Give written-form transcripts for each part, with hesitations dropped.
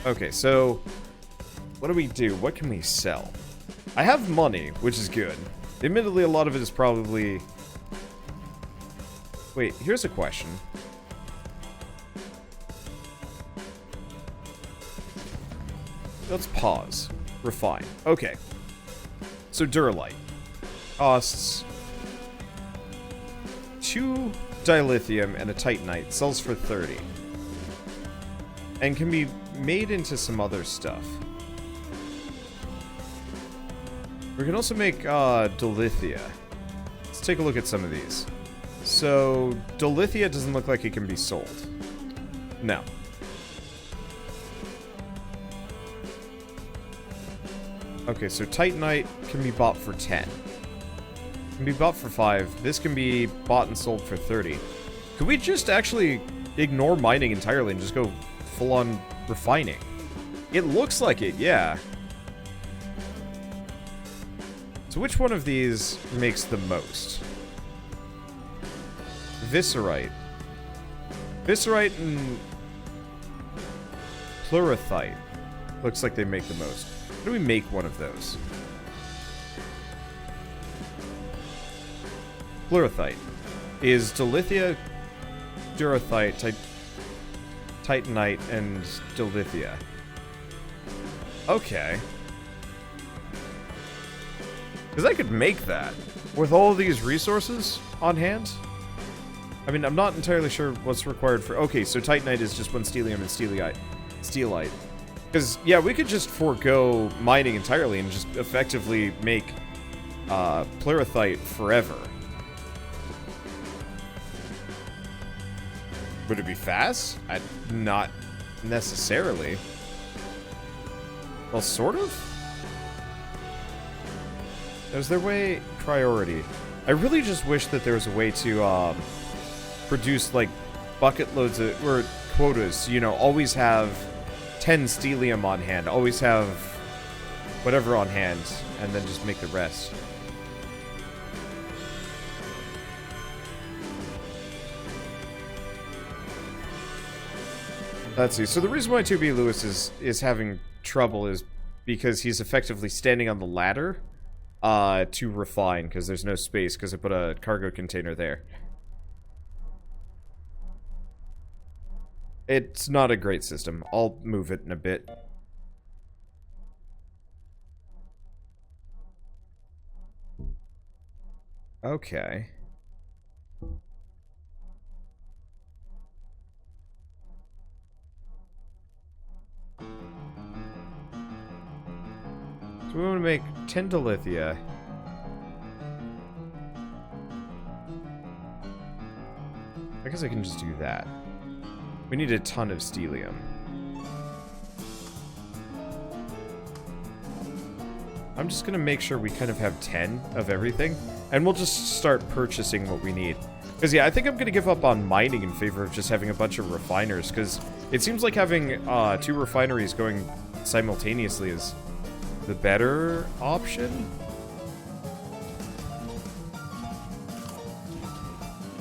Okay, so what do we do? What can we sell? I have money, which is good. Admittedly, a lot of it is probably... Wait, here's a question. Let's pause. Refine. Okay. So, Duralite. Costs 2 dilithium and a titanite. Sells for 30. And can be made into some other stuff. We can also make dilithia. Let's take a look at some of these. So, dilithia doesn't look like it can be sold. No. Okay, so titanite can be bought for 10. Can be bought for 5. This can be bought and sold for 30. Could we just actually ignore mining entirely and just go full-on refining? It looks like it, yeah. So which one of these makes the most? Viscerite. Viscerite and pleurothite. Looks like they make the most. How do we make one of those? Pleurothite. Is dilithia, durothite, titanite, and dilithia. Okay. Because I could make that with all these resources on hand. I mean, I'm not entirely sure what's required for... Okay, so titanite is just 1 stellium and steelite. Because, yeah, we could just forego mining entirely and just effectively make pleurothite forever. Would it be fast? Not necessarily. Well, sort of? Is there way... Priority. I really just wish that there was a way to produce, like, bucket loads of... Or quotas, you know, always have 10 stellium on hand. Always have whatever on hand. And then just make the rest. Let's see. So the reason why 2B Lewis is having trouble is because he's effectively standing on the ladder to refine, because there's no space, because I put a cargo container there. It's not a great system. I'll move it in a bit. Okay. So we want to make 10 dilithia. I guess I can just do that. We need a ton of stellium. I'm just going to make sure we kind of have 10 of everything. And we'll just start purchasing what we need. Because, yeah, I think I'm going to give up on mining in favor of just having a bunch of refiners. Because it seems like having 2 refineries going simultaneously is the better option.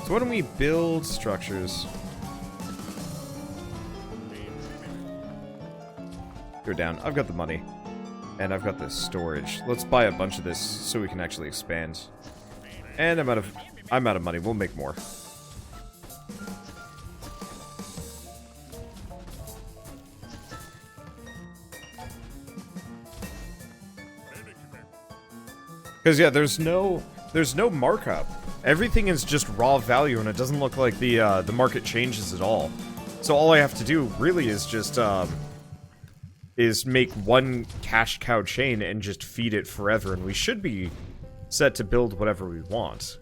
So why don't we build structures? Go down. I've got the money. And I've got the storage. Let's buy a bunch of this so we can actually expand. And I'm out of money. We'll make more. Because, yeah, there's no markup. Everything is just raw value, and it doesn't look like the market changes at all. So all I have to do, really, is just, is make one cash cow chain and just feed it forever, and we should be set to build whatever we want.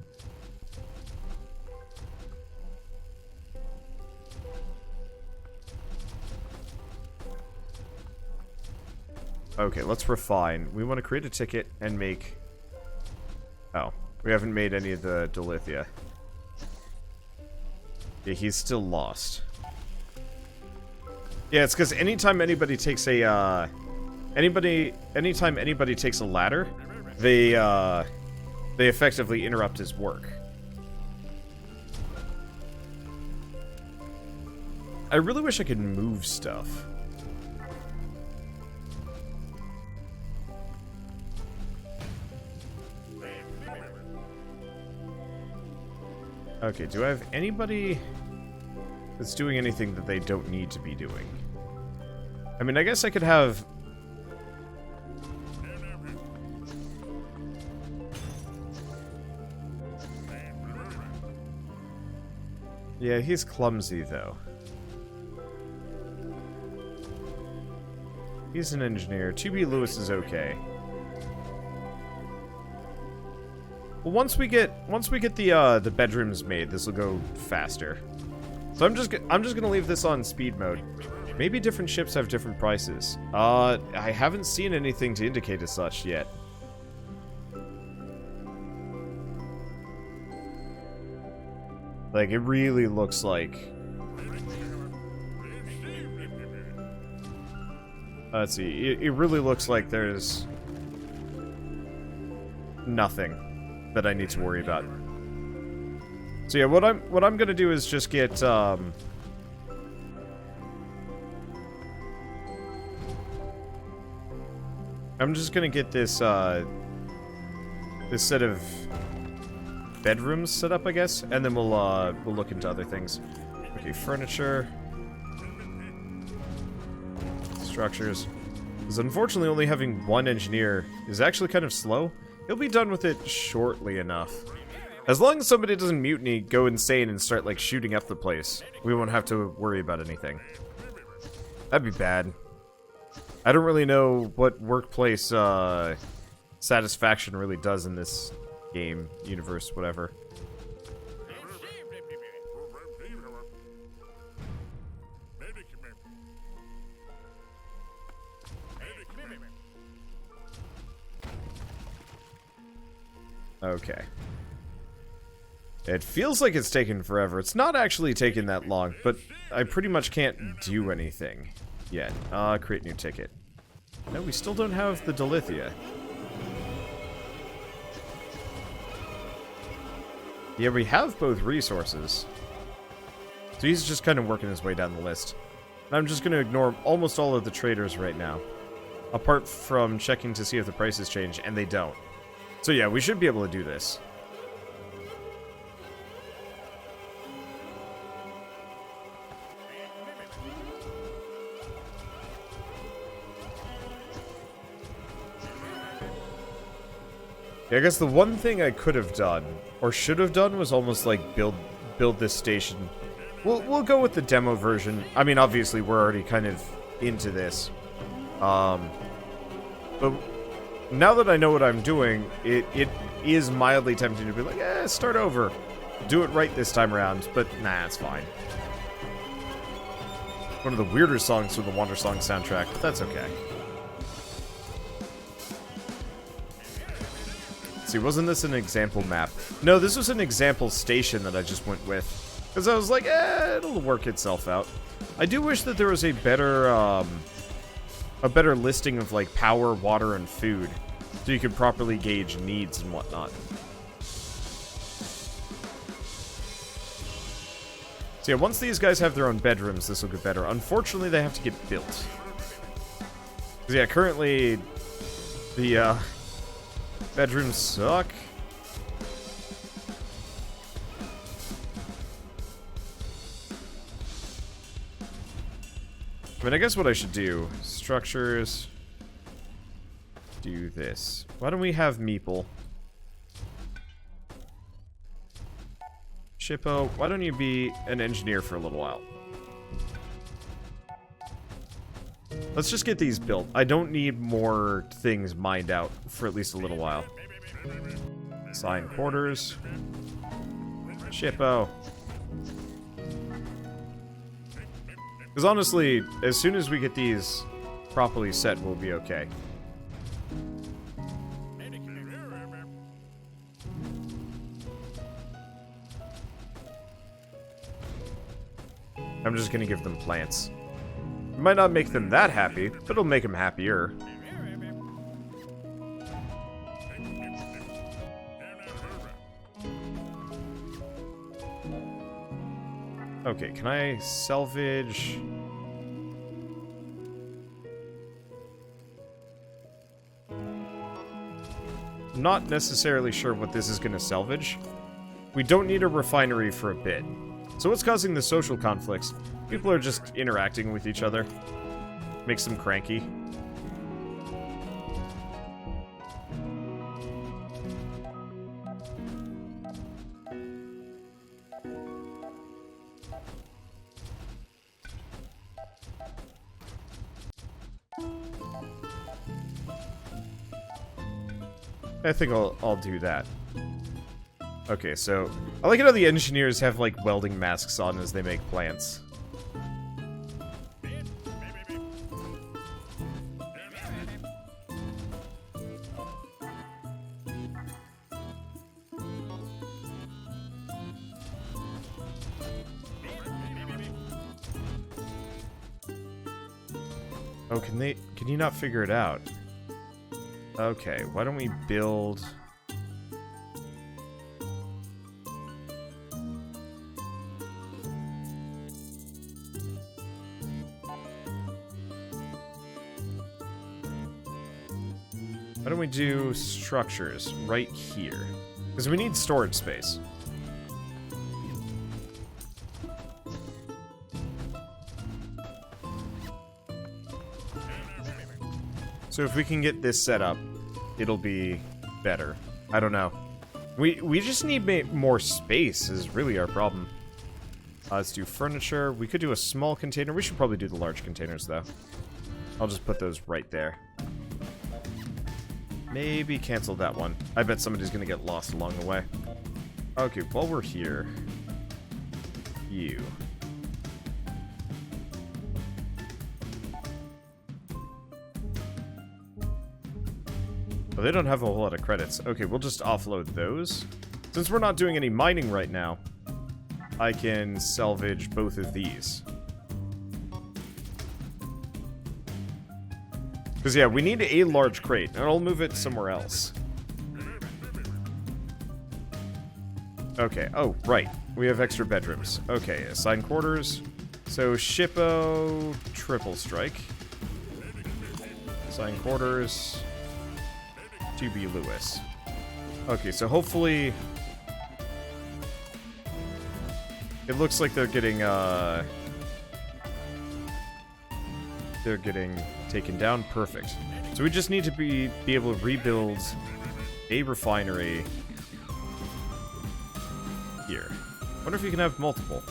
Okay, let's refine. We want to create a ticket and make... Oh, we haven't made any of the dilithia. Yeah, he's still lost. Yeah, it's because anytime anybody takes a, anytime anybody takes a ladder, they effectively interrupt his work. I really wish I could move stuff. Okay, do I have anybody that's doing anything that they don't need to be doing? I mean, I guess I could have... Yeah, he's clumsy, though. He's an engineer. 2B Lewis is okay. Well, once we get the bedrooms made, this will go faster. So I'm just gonna leave this on speed mode. Maybe different ships have different prices. I haven't seen anything to indicate as such yet. Like, it really looks like... Let's see. It really looks like there's... nothing that I need to worry about. So yeah, what I'm gonna do is just get, I'm just gonna get this, this set of bedrooms set up, I guess, and then we'll look into other things. Okay, furniture. Structures. Because unfortunately only having one engineer is actually kind of slow. He'll be done with it shortly enough. As long as somebody doesn't mutiny, go insane, and start, like, shooting up the place, we won't have to worry about anything. That'd be bad. I don't really know what workplace, satisfaction really does in this game, universe, whatever. Okay. It feels like it's taken forever. It's not actually taken that long, but I pretty much can't do anything yet. Create new ticket. No, we still don't have the Delithia. Yeah, we have both resources. So he's just kind of working his way down the list. And I'm just going to ignore almost all of the traders right now. Apart from checking to see if the prices change, and they don't. So yeah, we should be able to do this. Yeah, I guess the one thing I could have done, or should have done, was almost like build this station. We'll go with the demo version. I mean, obviously we're already kind of into this. But now that I know what I'm doing, it is mildly tempting to be like, eh, start over. Do it right this time around, but nah, it's fine. One of the weirder songs from the Wandersong soundtrack, but that's okay. See, wasn't this an example map? No, this was an example station that I just went with. Because I was like, eh, it'll work itself out. I do wish that there was a better listing of, like, power, water, and food. So you could properly gauge needs and whatnot. So yeah, once these guys have their own bedrooms, this will get better. Unfortunately, they have to get built. Because yeah, currently, the, bedrooms suck. I mean, I guess what I should do, structures, do this. Why don't we have Meeple? Shippo, why don't you be an engineer for a little while? Let's just get these built. I don't need more things mined out for at least a little while. Assign quarters. Shippo. Because honestly, as soon as we get these properly set, we'll be okay. I'm just gonna give them plants. It might not make them that happy, but it'll make them happier. Okay, can I salvage? Not necessarily sure what this is going to salvage. We don't need a refinery for a bit. So what's causing the social conflicts? People are just interacting with each other. Makes them cranky. I think I'll do that. Okay, so I like how the engineers have like welding masks on as they make plants. Oh, can you not figure it out? Okay, why don't we build... Why don't we do structures right here? Because we need storage space. So if we can get this set up, it'll be better. I don't know. We just need more space is really our problem. Let's do furniture. We could do a small container. We should probably do the large containers, though. I'll just put those right there. Maybe cancel that one. I bet somebody's gonna get lost along the way. Okay, while we're here... You. Well, they don't have a whole lot of credits. Okay, we'll just offload those. Since we're not doing any mining right now, I can salvage both of these. Because, yeah, we need a large crate, and I'll move it somewhere else. Okay, oh, right. We have extra bedrooms. Okay, assigned quarters. So, Shippo, triple strike. Assigned quarters. TB Lewis. Okay, so hopefully... It looks like they're getting, They're getting taken down. Perfect. So we just need to be able to rebuild a refinery here. Wonder if you can have multiple.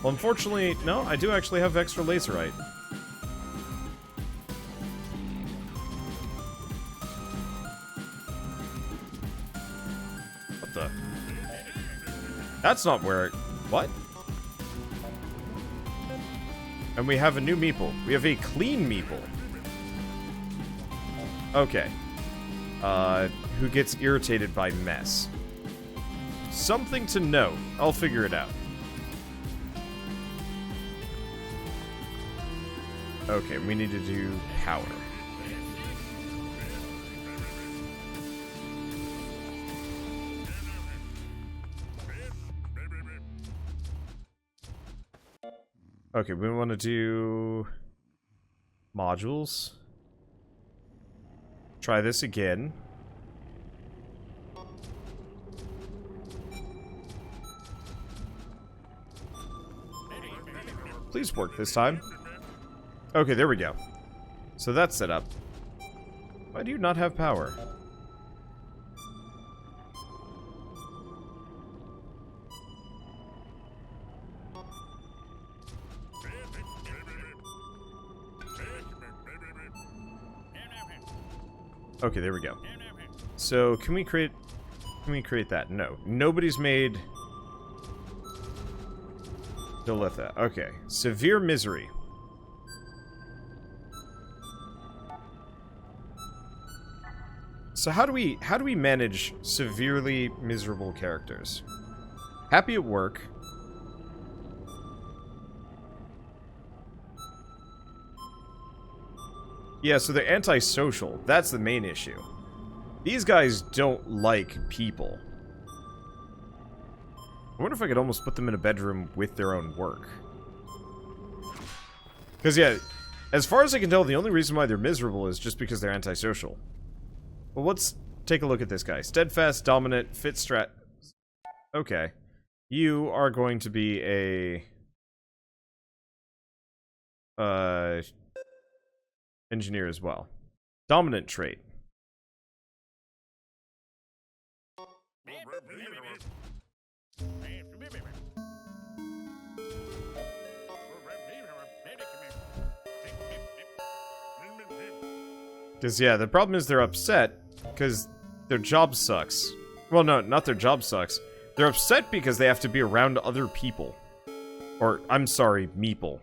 Well, unfortunately, no, I do actually have extra laserite. What the? That's not where it... What? And we have a new Meeple. We have a clean Meeple. Okay. Who gets irritated by mess. Something to note. I'll figure it out. Okay, we need to do power. Okay, we want to do modules. Try this again. Please work this time. Okay, there we go. So that's set up. Why do you not have power? Okay, there we go. So, can we create that? No. Nobody's made Dilitha. Okay. Severe misery. So how do we manage severely miserable characters? Happy at work. Yeah, so they're antisocial. That's the main issue. These guys don't like people. I wonder if I could almost put them in a bedroom with their own work. Because, yeah, as far as I can tell, the only reason why they're miserable is just because they're antisocial. Well, let's take a look at this guy. Steadfast, dominant, fit strat... Okay. You are going to be a engineer as well. Dominant trait. Because, yeah, the problem is they're upset because their job sucks. Well, no, not their job sucks. They're upset because they have to be around other people. Or, I'm sorry, Meeple.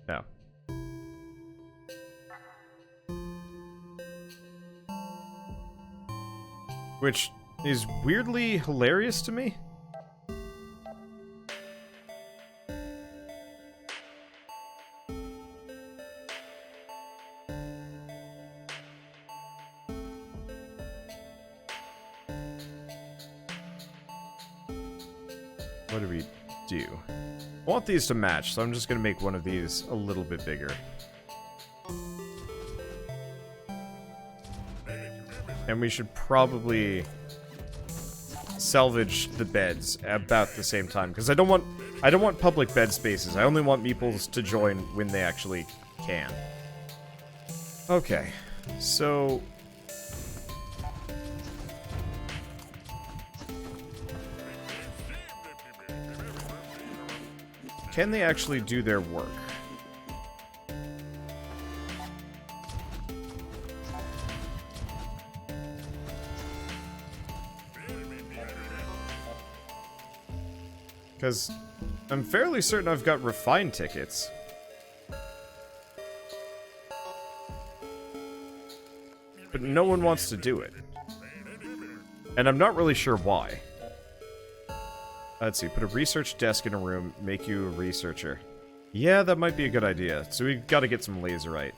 No. Which is weirdly hilarious to me. What do we do? I want these to match, so I'm just going to make one of these a little bit bigger. And we should probably salvage the beds about the same time, because I don't want public bed spaces. I only want Meeples to join when they actually can. Okay, so can they actually do their work? Because I'm fairly certain I've got refined tickets. But no one wants to do it. And I'm not really sure why. Let's see, put a research desk in a room, make you a researcher. Yeah, that might be a good idea. So we've got to get some laserite.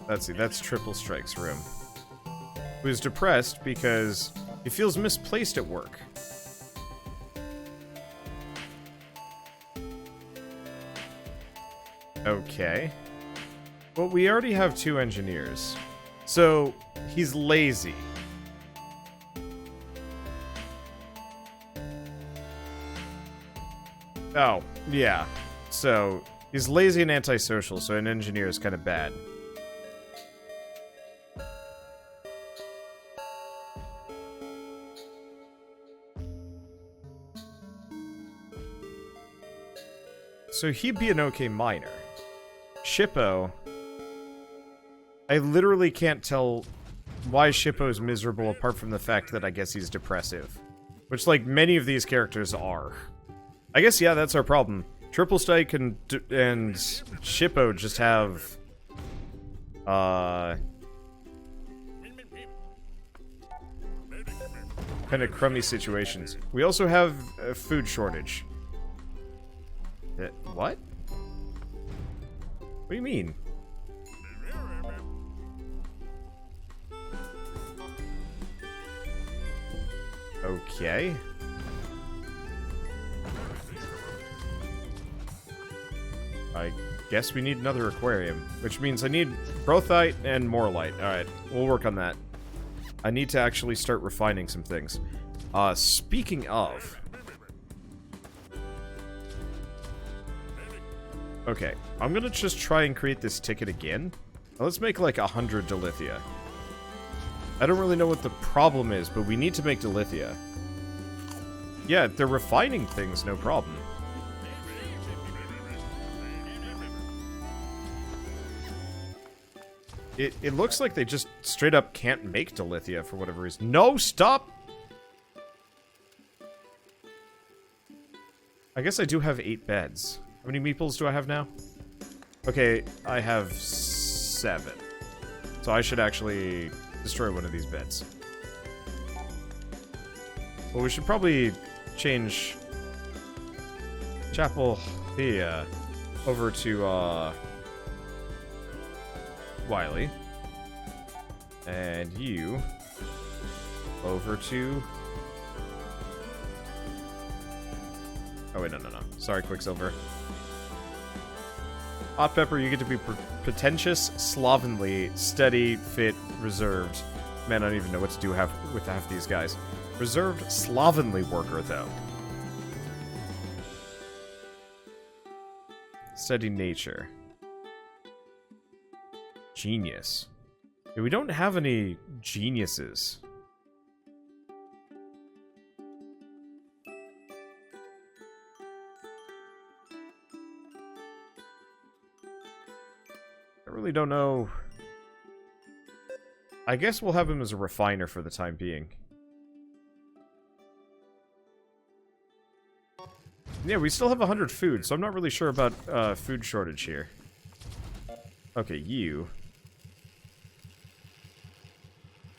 Let's see, that's Triple Strike's room. Who's depressed because he feels misplaced at work. Okay. Well, we already have 2 engineers. So, he's lazy. Oh, yeah. So, he's lazy and antisocial, so an engineer is kind of bad. So he'd be an okay miner. Shippo... I literally can't tell why Shippo's miserable apart from the fact that I guess he's depressive. Which, like, many of these characters are. I guess, yeah, that's our problem. Triple Strike and Shippo just have... kind of crummy situations. We also have a food shortage. What? What do you mean? Okay. I guess we need another aquarium, which means I need brothite and more light. Alright, we'll work on that. I need to actually start refining some things. Speaking of... Okay, I'm gonna just try and create this ticket again. Let's make like 100 dilithia. I don't really know what the problem is, but we need to make dilithia. Yeah, they're refining things, no problem. It looks like they just straight up can't make dilithia for whatever reason. No, stop! I guess I do have 8 beds. How many meeples do I have now? Okay, I have 7. So I should actually destroy one of these beds. Well, we should probably change Chapel here over to Wiley. And you over to... Oh, wait, no. Sorry, Quicksilver. Hot Pepper, you get to be pretentious, slovenly, steady, fit, reserved. Man, I don't even know what to do with half these guys. Reserved, slovenly worker, though. Steady nature. Genius. Yeah, we don't have any geniuses. I really don't know. I guess we'll have him as a refiner for the time being. Yeah, we still have 100 food, so I'm not really sure about food shortage here. Okay, you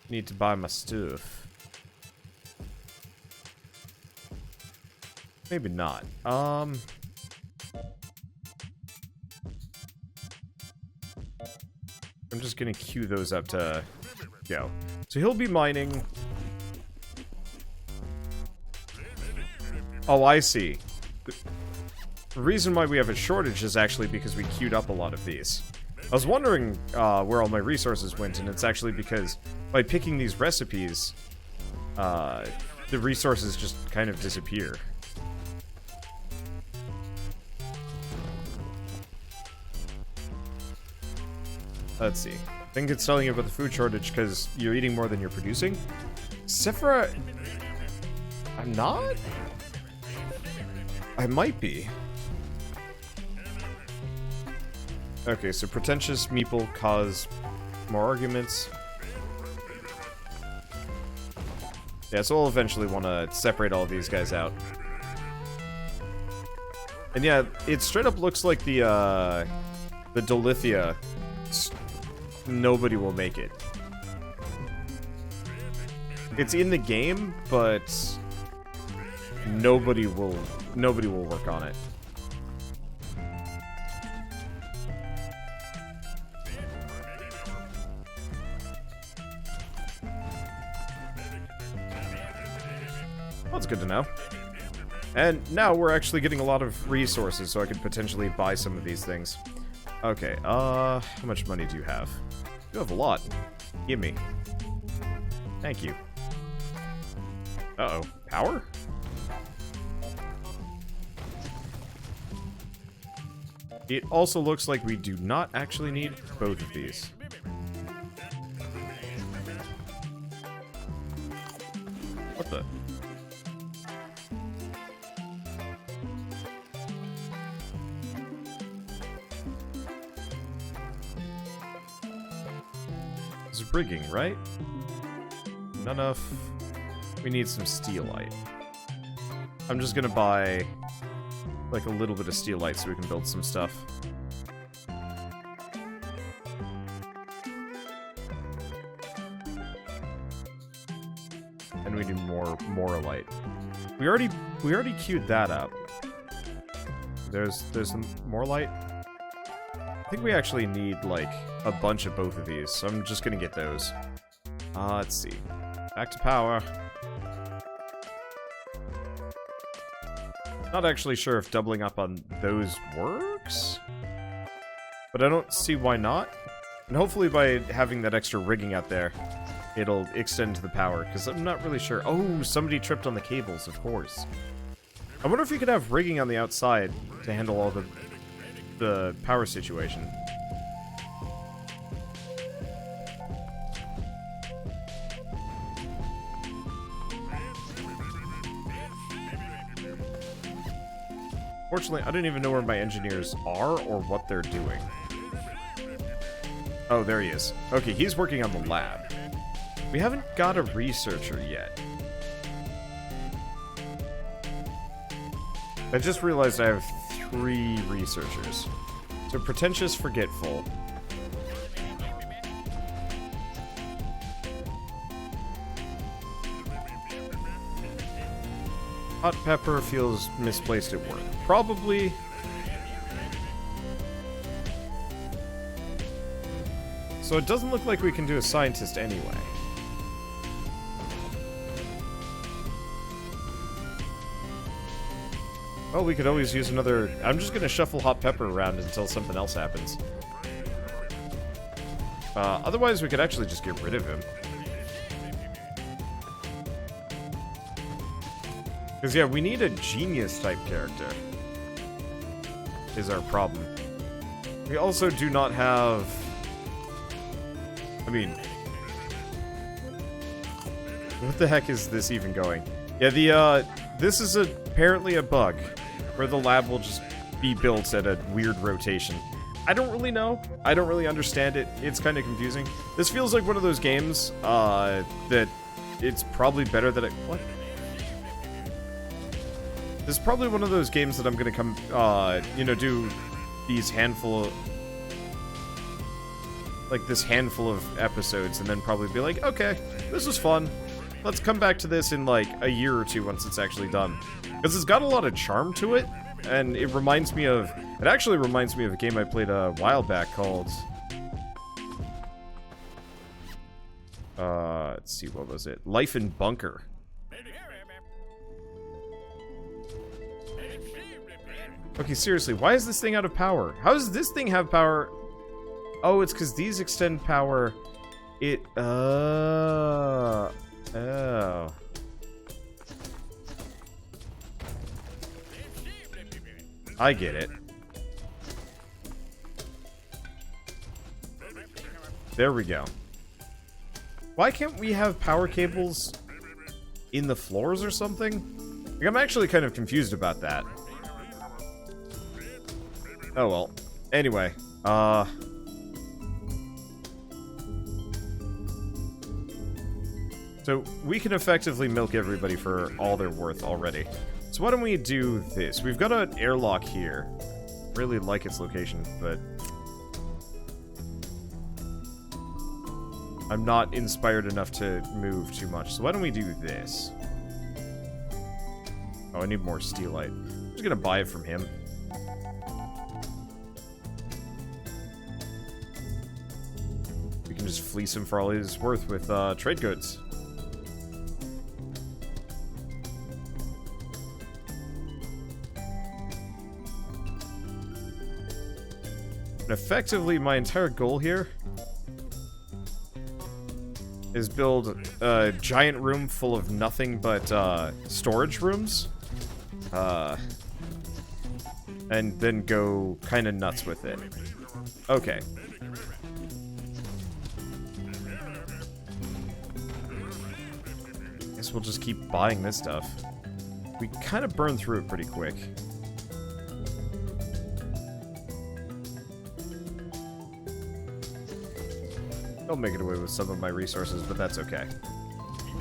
need to buy my stuff. Maybe not. I'm just gonna queue those up to go. So he'll be mining. Oh, I see. The reason why we have a shortage is actually because we queued up a lot of these. I was wondering where all my resources went, and it's actually because by picking these recipes, the resources just kind of disappear. Let's see. I think it's telling you about the food shortage because you're eating more than you're producing. Except for... I'm not? I might be. Okay, so pretentious Meeple cause more arguments. Yeah, so we'll eventually want to separate all of these guys out. And yeah, it straight up looks like the Dolithia, nobody will make it. It's in the game, but nobody will work on it. That's good to know. And now we're actually getting a lot of resources, so I could potentially buy some of these things. Okay, how much money do you have? You have a lot. Give me. Thank you. Uh-oh. Power? It also looks like we do not actually need both of these. What the? It's rigging, right? Not enough. We need some steelite. I'm just gonna buy like a little bit of steelite so we can build some stuff. And we need more moralite. We already queued that up. There's some moralite. I think we actually need like a bunch of both of these, so I'm just gonna get those. Let's see. Back to power. Not actually sure if doubling up on those works, but I don't see why not. And hopefully by having that extra rigging out there, it'll extend the power, because I'm not really sure. Oh, somebody tripped on the cables, of course. I wonder if you could have rigging on the outside to handle all the power situation. Fortunately, I don't even know where my engineers are or what they're doing. Oh, there he is. Okay, he's working on the lab. We haven't got a researcher yet. I just realized I have 3 researchers. So, pretentious, forgetful. Hot pepper feels misplaced at work. Probably. So it doesn't look like we can do a scientist anyway. Well, we could always use another... I'm just gonna shuffle hot pepper around until something else happens. Otherwise, we could actually just get rid of him. Because, yeah, we need a genius-type character. Is our problem. We also do not have... I mean... What the heck is this even going? Yeah, this is apparently a bug. Where the lab will just be built at a weird rotation. I don't really know. I don't really understand it. It's kind of confusing. This feels like one of those games, that it's probably better that what? This is probably one of those games that I'm gonna come, you know, do these handful of... like, this handful of episodes and then probably be like, okay, this was fun. Let's come back to this in, like, a year or two once it's actually done. Because it's got a lot of charm to it, and it reminds me of... It actually reminds me of a game I played a while back called... let's see, what was it? Life in Bunker. Okay, seriously, why is this thing out of power? How does this thing have power? Oh, it's because these extend power. Oh. I get it. There we go. Why can't we have power cables in the floors or something? Like, I'm actually kind of confused about that. Oh well. Anyway, so we can effectively milk everybody for all they're worth already. So why don't we do this? We've got an airlock here. Really like its location, but I'm not inspired enough to move too much. So why don't we do this? Oh, I need more steelite. I'm just gonna buy it from him. We can just fleece him for all he's worth with trade goods. And effectively, my entire goal here is build a giant room full of nothing but storage rooms. And then go kind of nuts with it. Okay. Guess we'll just keep buying this stuff. We kind of burn through it pretty quick. I'll make it away with some of my resources, but that's okay.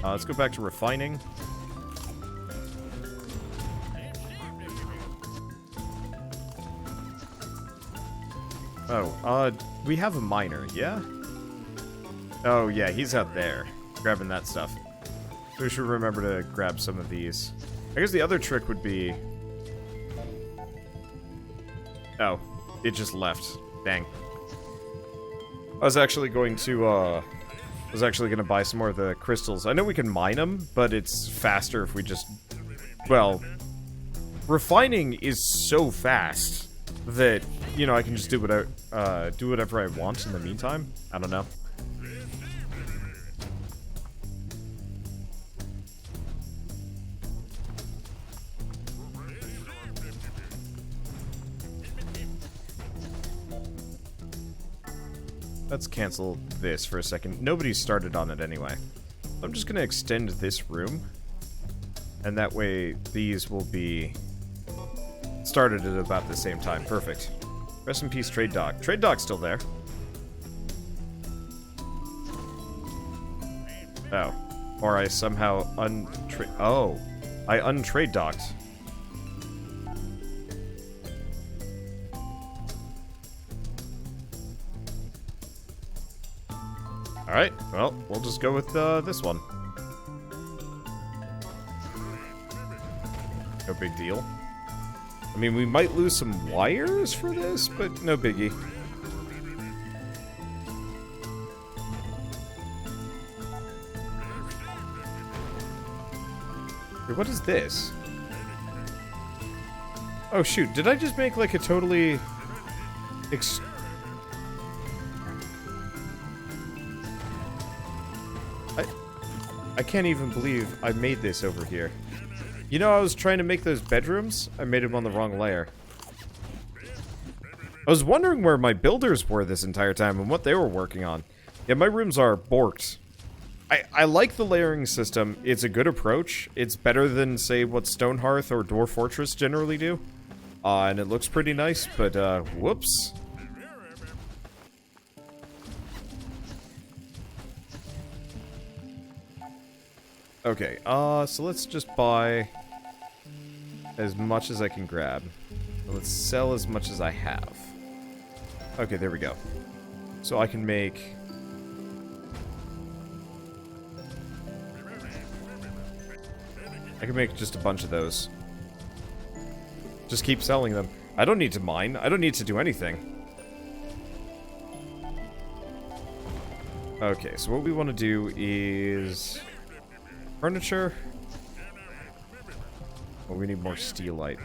Let's go back to refining. Oh, we have a miner, yeah? Oh, yeah, he's out there, grabbing that stuff. So we should remember to grab some of these. I guess the other trick would be... Oh, it just left. Dang. I was actually going to buy some more of the crystals. I know we can mine them, but it's faster if we just... Well, refining is so fast that, you know, I can just do whatever I want in the meantime. I don't know. Let's cancel this for a second. Nobody started on it anyway. I'm just going to extend this room. And that way, these will be started at about the same time. Perfect. Rest in peace, Trade Dock. Trade Dock's still there. Oh. Or I somehow I untrade docked. Alright, well, we'll just go with this one. big deal. I mean, we might lose some wires for this, but no biggie. Wait, what is this? Oh shoot, did I just make like a totally... I can't even believe I made this over here. You know, I was trying to make those bedrooms. I made them on the wrong layer. I was wondering where my builders were this entire time and what they were working on. Yeah, my rooms are borked. I like the layering system. It's a good approach. It's better than, say, what Stonehearth or Dwarf Fortress generally do. And it looks pretty nice, but, whoops. Okay, so let's just buy as much as I can grab. Let's sell as much as I have. Okay, there we go. So I can make... I can make just a bunch of those. Just keep selling them. I don't need to mine. I don't need to do anything. Okay, so what we want to do is... furniture. Well, we need more steelite.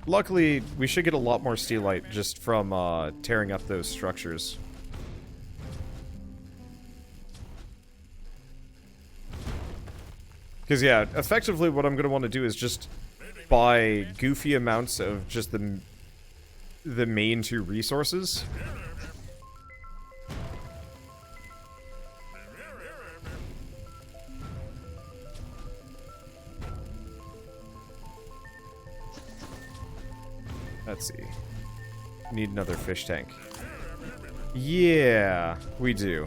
Luckily, we should get a lot more steelite just from tearing up those structures. Because, yeah, effectively what I'm going to want to do is just buy goofy amounts of just the main two resources. Let's see. Need another fish tank. Yeah, we do.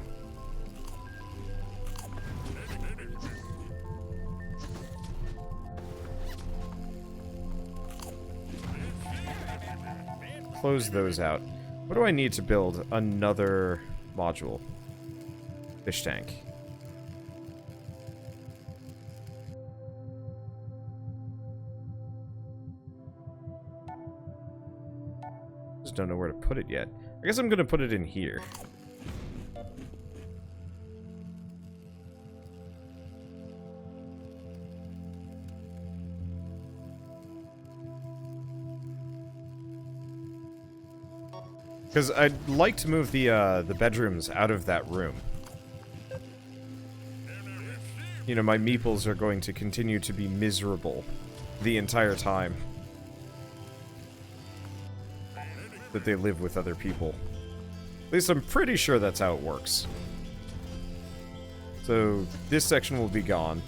Close those out. What do I need to build another module? Fish tank. Just don't know where to put it yet. I guess I'm gonna put it in here. Because I'd like to move the bedrooms out of that room. You know, my meeples are going to continue to be miserable the entire time that they live with other people. At least I'm pretty sure that's how it works. So, this section will be gone.